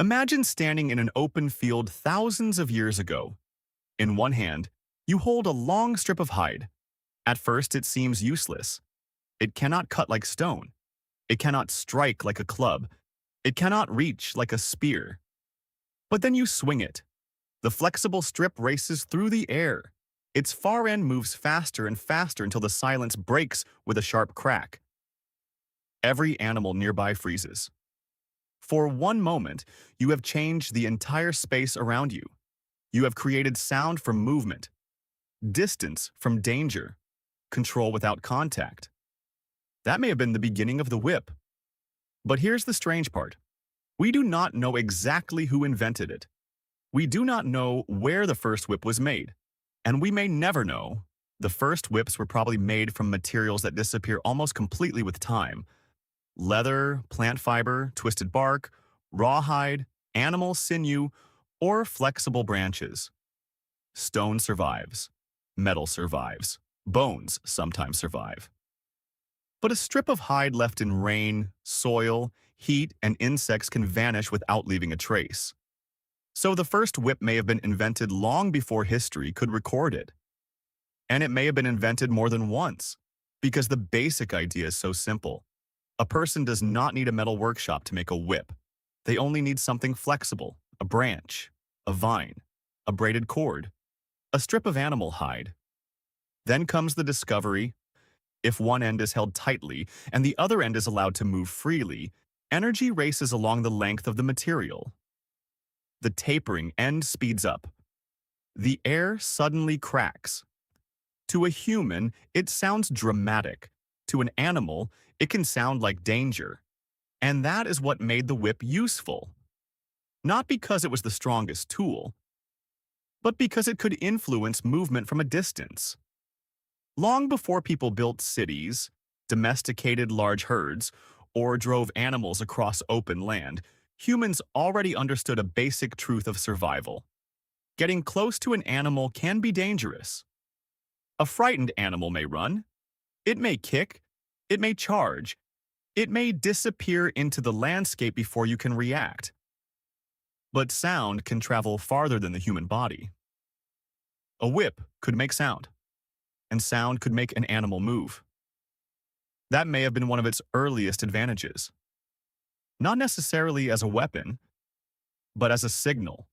Imagine standing in an open field thousands of years ago. In one hand, you hold a long strip of hide. At first, it seems useless. It cannot cut like stone. It cannot strike like a club. It cannot reach like a spear. But then you swing it. The flexible strip races through the air. Its far end moves faster and faster until the silence breaks with a sharp crack. Every animal nearby freezes. For one moment, you have changed the entire space around you. You have created sound from movement, distance from danger, control without contact. That may have been the beginning of the whip. But here's the strange part. We do not know exactly who invented it. We do not know where the first whip was made. And we may never know. The first whips were probably made from materials that disappear almost completely with time. Leather, plant fiber, twisted bark, rawhide, animal sinew, or flexible branches. Stone survives. Metal survives. Bones sometimes survive. But a strip of hide left in rain, soil, heat, and insects can vanish without leaving a trace. So the first whip may have been invented long before history could record it. And it may have been invented more than once, because the basic idea is so simple. A person does not need a metal workshop to make a whip. They only need something flexible, a branch, a vine, a braided cord, a strip of animal hide. Then comes the discovery: if one end is held tightly and the other end is allowed to move freely, energy races along the length of the material. The tapering end speeds up. The air suddenly cracks. To a human, it sounds dramatic. To an animal, it can sound like danger. And that is what made the whip useful. Not because it was the strongest tool, but because it could influence movement from a distance. Long before people built cities, domesticated large herds, or drove animals across open land, humans already understood a basic truth of survival. Getting close to an animal can be dangerous. A frightened animal may run. It may kick. It may charge. It may disappear into the landscape before you can react. But sound can travel farther than the human body. A whip could make sound, and sound could make an animal move. That may have been one of its earliest advantages. Not necessarily as a weapon, but as a signal.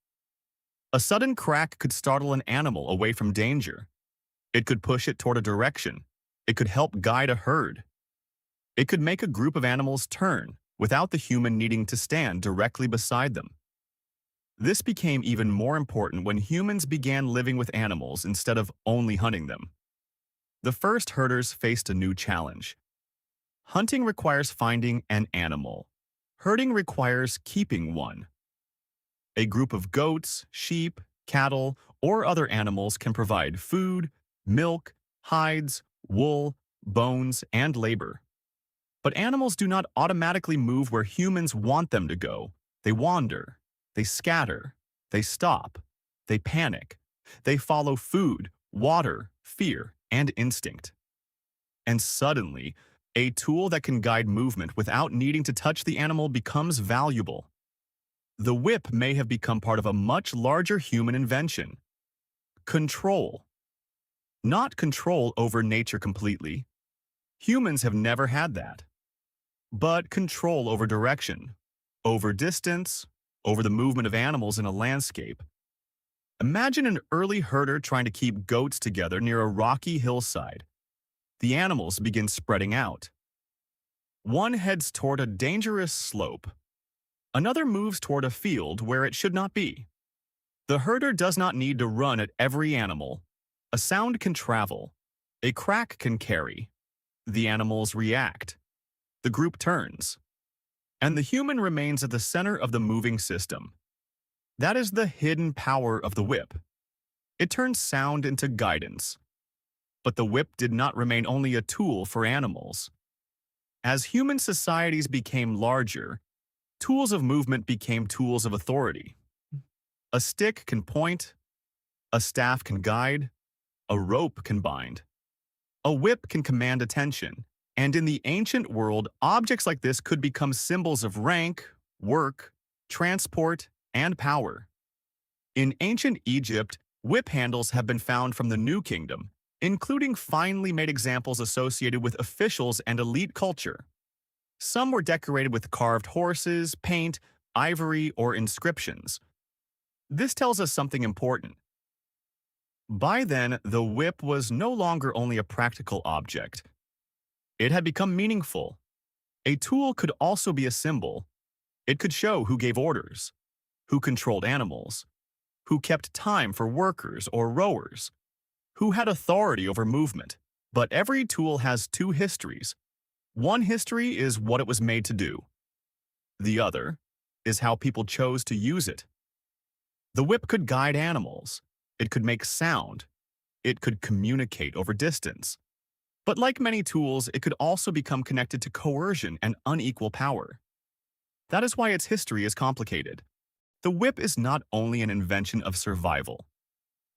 A sudden crack could startle an animal away from danger. It could push it toward a direction. It could help guide a herd. It could make a group of animals turn without the human needing to stand directly beside them. This became even more important when humans began living with animals instead of only hunting them. The first herders faced a new challenge. Hunting requires finding an animal. Herding requires keeping one. A group of goats, sheep, cattle, or other animals can provide food, milk, hides, wool, bones, and labor. But animals do not automatically move where humans want them to go. They wander. They scatter. They stop. They panic. They follow food, water, fear, and instinct. And suddenly, a tool that can guide movement without needing to touch the animal becomes valuable. The whip may have become part of a much larger human invention. Control. Not control over nature completely. Humans have never had that. But control over direction, over distance, over the movement of animals in a landscape. Imagine an early herder trying to keep goats together near a rocky hillside. The animals begin spreading out. One heads toward a dangerous slope. Another moves toward a field where it should not be. The herder does not need to run at every animal. A sound can travel. A crack can carry. The animals react. The group turns. And the human remains at the center of the moving system. That is the hidden power of the whip. It turns sound into guidance. But the whip did not remain only a tool for animals. As human societies became larger, tools of movement became tools of authority. A stick can point, a staff can guide, a rope can bind. A whip can command attention, and in the ancient world, objects like this could become symbols of rank, work, transport, and power. In ancient Egypt, whip handles have been found from the New Kingdom, including finely made examples associated with officials and elite culture. Some were decorated with carved horses, paint, ivory, or inscriptions. This tells us something important. By then, the whip was no longer only a practical object. It had become meaningful. A tool could also be a symbol. It could show who gave orders, who controlled animals, who kept time for workers or rowers, who had authority over movement. But every tool has two histories. One history is what it was made to do. The other is how people chose to use it. The whip could guide animals. It could make sound. It could communicate over distance. But like many tools, it could also become connected to coercion and unequal power. That is why its history is complicated. The whip is not only an invention of survival,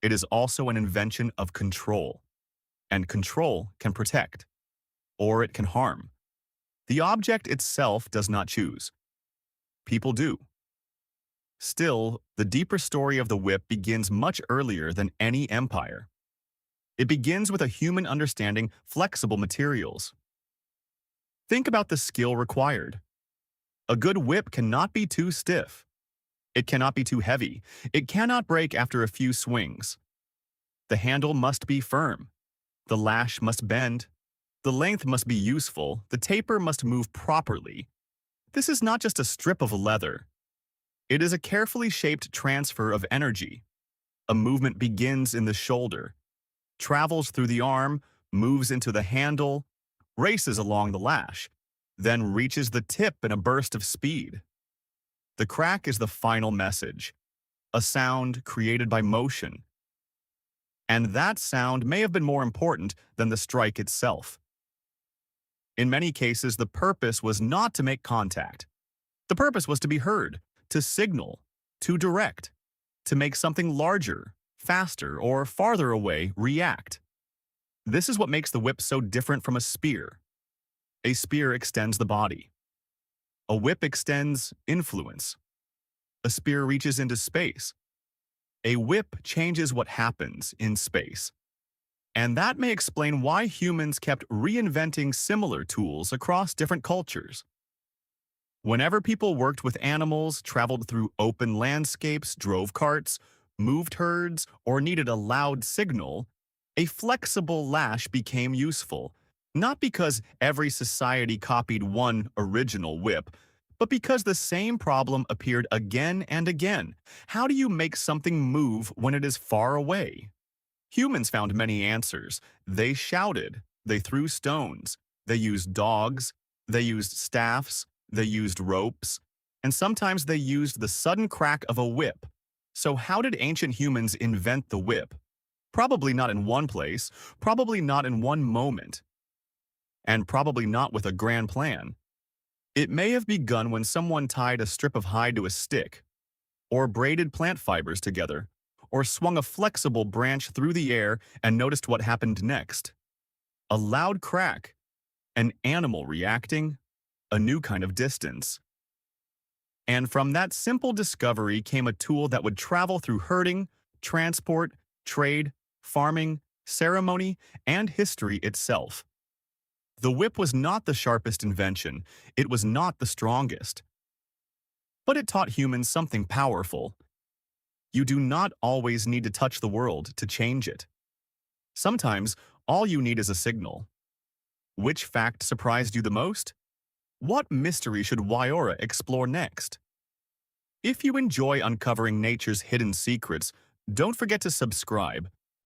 it is also an invention of control. And control can protect, or it can harm. The object itself does not choose. People do. Still, the deeper story of the whip begins much earlier than any empire. It begins with a human understanding flexible materials. Think about the skill required. A good whip cannot be too stiff. It cannot be too heavy. It cannot break after a few swings. The handle must be firm. The lash must bend. The length must be useful. The taper must move properly. This is not just a strip of leather. It is a carefully shaped transfer of energy. A movement begins in the shoulder, travels through the arm, moves into the handle, races along the lash, then reaches the tip in a burst of speed. The crack is the final message, a sound created by motion. And that sound may have been more important than the strike itself. In many cases, the purpose was not to make contact. The purpose was to be heard, to signal, to direct, to make something larger, faster, or farther away react. This is what makes the whip so different from a spear. A spear extends the body. A whip extends influence. A spear reaches into space. A whip changes what happens in space. And that may explain why humans kept reinventing similar tools across different cultures. Whenever people worked with animals, traveled through open landscapes, drove carts, moved herds, or needed a loud signal, a flexible lash became useful, not because every society copied one original whip, but because the same problem appeared again and again. How do you make something move when it is far away? Humans found many answers. They shouted, they threw stones, they used dogs, they used staffs, they used ropes, and sometimes they used the sudden crack of a whip. So how did ancient humans invent the whip? Probably not in one place, probably not in one moment, and probably not with a grand plan. It may have begun when someone tied a strip of hide to a stick, or braided plant fibers together, or swung a flexible branch through the air and noticed what happened next. A loud crack, an animal reacting, a new kind of distance. And from that simple discovery came a tool that would travel through herding, transport, trade, farming, ceremony, and history itself. The whip was not the sharpest invention, it was not the strongest. But it taught humans something powerful. You do not always need to touch the world to change it. Sometimes, all you need is a signal. Which fact surprised you the most? What mystery should Wyora explore next? If you enjoy uncovering nature's hidden secrets, don't forget to subscribe